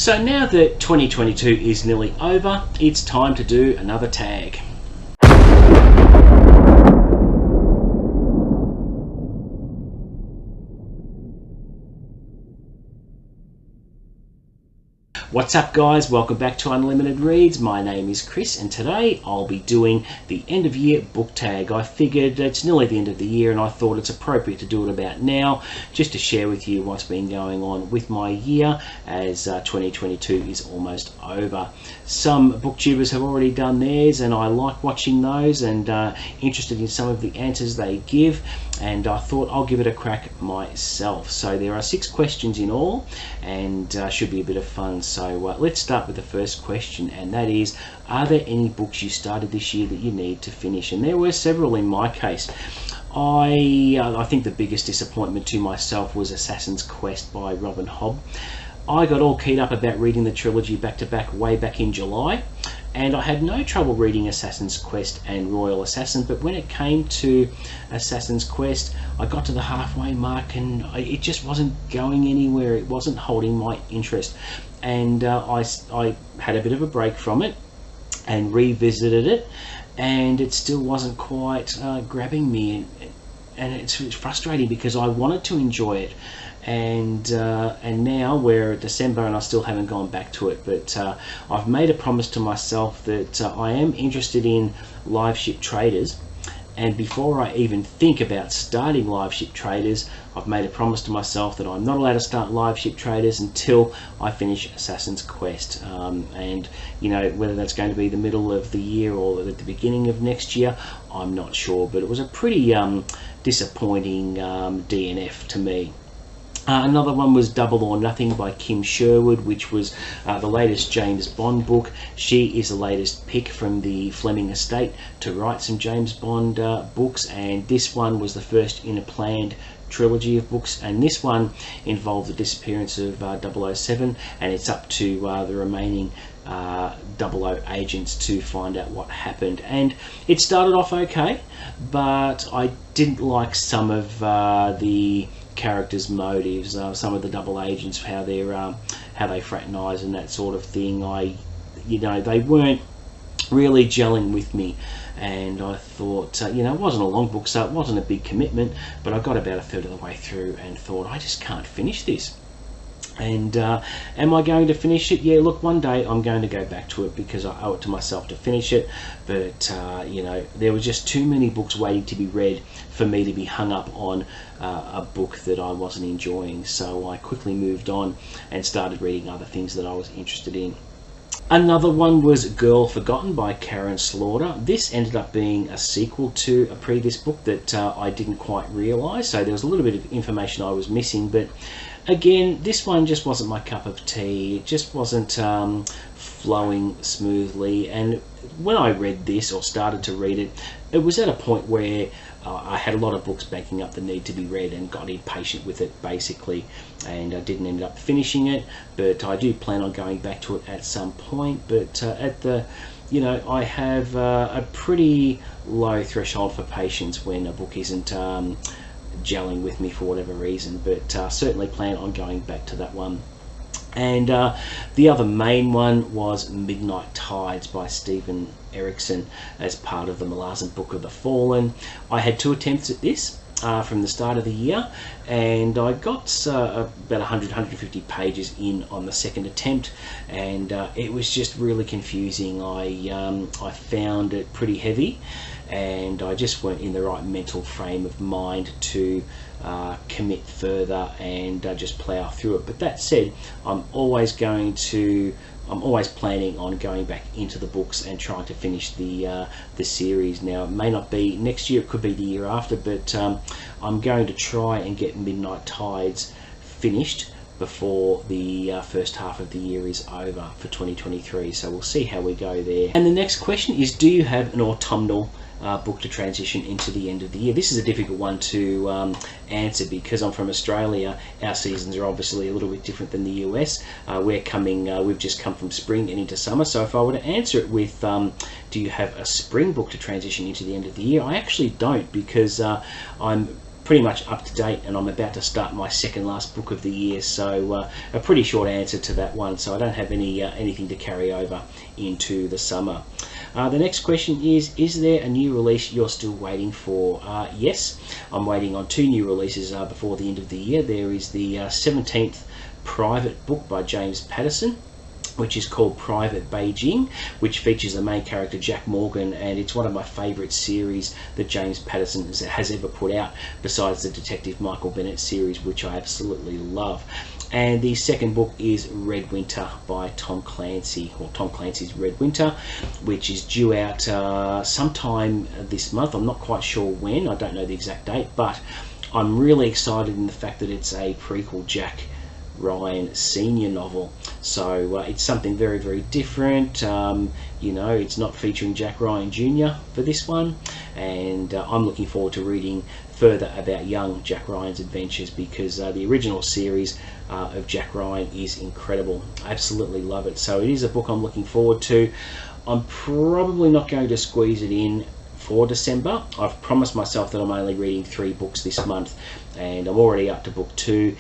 So now that 2022 is nearly over, it's time to do another tag. What's up guys, welcome back to Unlimited Reads. My name is Chris and today I'll be doing the end of year book tag. I figured it's nearly the end of the year and I thought it's appropriate to do it about now, just to share with you what's been going on with my year as 2022 is almost over. Some booktubers have already done theirs and I like watching those and interested in some of the answers they give, and I thought I'll give it a crack myself. So there are 6 questions in all and should be a bit of fun. So let's start with the first question, and that is, are there any books you started this year that you need to finish? And there were several in my case. I think the biggest disappointment to myself was Assassin's Quest by Robin Hobb. I got all keyed up about reading the trilogy back to back way back in July, and I had no trouble reading Assassin's Quest and Royal Assassin, but when it came to Assassin's Quest, I got to the halfway mark and it just wasn't going anywhere. It wasn't holding my interest, and I had a bit of a break from it and revisited it, and it still wasn't quite grabbing me, and it's frustrating because I wanted to enjoy it. And now we're at December and I still haven't gone back to it, but I've made a promise to myself that I am interested in Live Ship Traders, and before I even think about starting Live Ship Traders, I've made a promise to myself that I'm not allowed to start Live Ship Traders until I finish Assassin's Quest. And you know, whether that's going to be the middle of the year or at the beginning of next year, I'm not sure, but it was a pretty disappointing DNF to me. Another one was Double or Nothing by Kim Sherwood, which was the latest James Bond book. She is the latest pick from the Fleming estate to write some James Bond books, and this one was the first in a planned trilogy of books, and this one involved the disappearance of 007, and it's up to the remaining 00 agents to find out what happened. And it started off okay, but I didn't like some of the characters' motives, some of the double agents, how they fraternise and that sort of thing. They weren't really gelling with me, and I thought, it wasn't a long book, so it wasn't a big commitment, but I got about a third of the way through and thought, I just can't finish this. And am I going to finish it? Yeah, look, one day I'm going to go back to it because I owe it to myself to finish it, but there were just too many books waiting to be read for me to be hung up on a book that I wasn't enjoying, so I quickly moved on and started reading other things that I was interested in. Another one was Girl Forgotten by Karen Slaughter. This ended up being a sequel to a previous book that I didn't quite realise, so there was a little bit of information I was missing, but again, this one just wasn't my cup of tea. It just wasn't flowing smoothly, and when I read this or started to read it, it was at a point where I had a lot of books backing up the need to be read and got impatient with it basically, and I didn't end up finishing it, but I do plan on going back to it at some point. But I have a pretty low threshold for patience when a book isn't gelling with me for whatever reason, but certainly plan on going back to that one. And the other main one was Midnight Tides by Stephen Erikson as part of the Malazan Book of the Fallen. I had 2 attempts at this from the start of the year, and I got about 100-150 pages in on the second attempt, and it was just really confusing. I found it pretty heavy, and I just weren't in the right mental frame of mind to commit further and just plough through it. But that said, I'm always planning on going back into the books and trying to finish the series. Now, it may not be next year, it could be the year after, but I'm going to try and get Midnight Tides finished before the first half of the year is over for 2023, so we'll see how we go there. And the next question is, do you have an autumnal book to transition into the end of the year? This is a difficult one to answer because I'm from Australia. Our seasons are obviously a little bit different than the US. We've just come from spring and into summer, so if I were to answer it with do you have a spring book to transition into the end of the year, I actually don't, because I'm pretty much up to date, and I'm about to start my second last book of the year, so a pretty short answer to that one, so I don't have anything to carry over into the summer. The next question is there a new release you're still waiting for? Yes, I'm waiting on 2 new releases before the end of the year. There is the 17th private book by James Patterson, which is called Private Beijing, which features the main character Jack Morgan, and it's one of my favourite series that James Patterson has ever put out, besides the Detective Michael Bennett series, which I absolutely love. And the second book is Red Winter by Tom Clancy, or Tom Clancy's Red Winter, which is due out sometime this month. I'm not quite sure when, I don't know the exact date, but I'm really excited in the fact that it's a prequel Jack Ryan senior novel, so it's something very, very different. You know, it's not featuring Jack Ryan Jr. for this one, and I'm looking forward to reading further about young Jack Ryan's adventures, because the original series of Jack Ryan is incredible. I absolutely love it, so it is a book I'm looking forward to. I'm probably not going to squeeze it in for December. I've promised myself that I'm only reading 3 books this month, and I'm already up to book 2.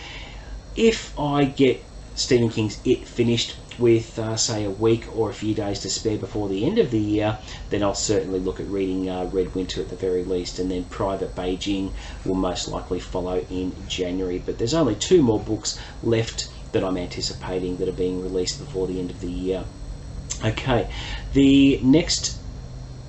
If I get Stephen King's It finished with, say, a week or a few days to spare before the end of the year, then I'll certainly look at reading Red Winter at the very least, and then Private Beijing will most likely follow in January. But there's only 2 more books left that I'm anticipating that are being released before the end of the year. Okay, the next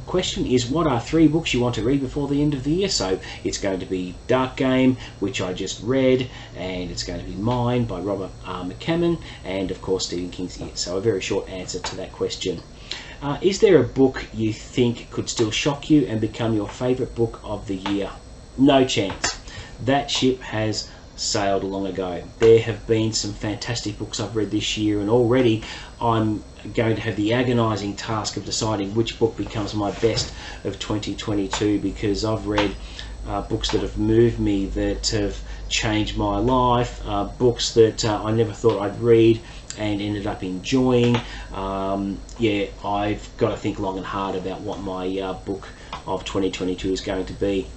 question is, what are 3 books you want to read before the end of the year? So it's going to be Dark Game, which I just read, and it's going to be Mine by Robert McCammon, and of course Stephen King's It. So a very short answer to that question. Is there a book you think could still shock you and become your favourite book of the year? No chance. That ship has sailed long ago. There have been some fantastic books I've read this year, and already I'm going to have the agonising task of deciding which book becomes my best of 2022, because I've read books that have moved me, that have changed my life, books that I never thought I'd read and ended up enjoying. Yeah, I've got to think long and hard about what my book of 2022 is going to be.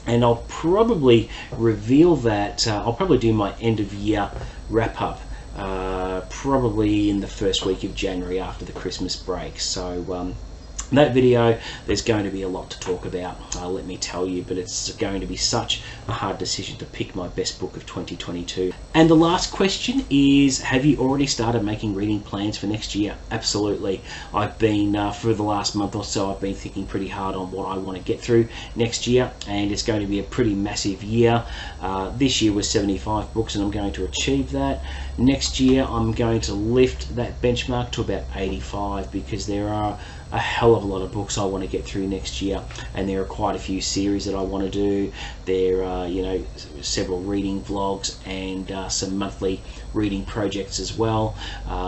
And I'll probably reveal that, I'll probably do my end of year wrap up probably in the first week of January after the Christmas break. So that video, there's going to be a lot to talk about, let me tell you, but it's going to be such a hard decision to pick my best book of 2022. And the last question is, have you already started making reading plans for next year? Absolutely. I've been, for the last month or so, I've been thinking pretty hard on what I want to get through next year, and it's going to be a pretty massive year. This year was 75 books, and I'm going to achieve that. Next year, I'm going to lift that benchmark to about 85, because there are a hell of a lot of books I want to get through next year, and there are quite a few series that I want to do. There are, you know, several reading vlogs and some monthly reading projects as well,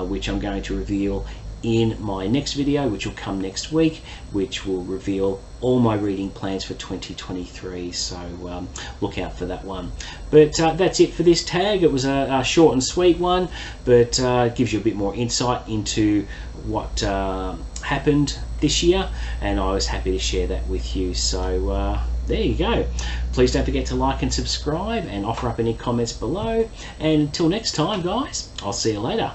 which I'm going to reveal in my next video, which will come next week, which will reveal all my reading plans for 2023, so look out for that one. But that's it for this tag. It was a short and sweet one, but gives you a bit more insight into what happened this year, and I was happy to share that with you. So there you go. Please don't forget to like and subscribe, and offer up any comments below, and until next time guys, I'll see you later.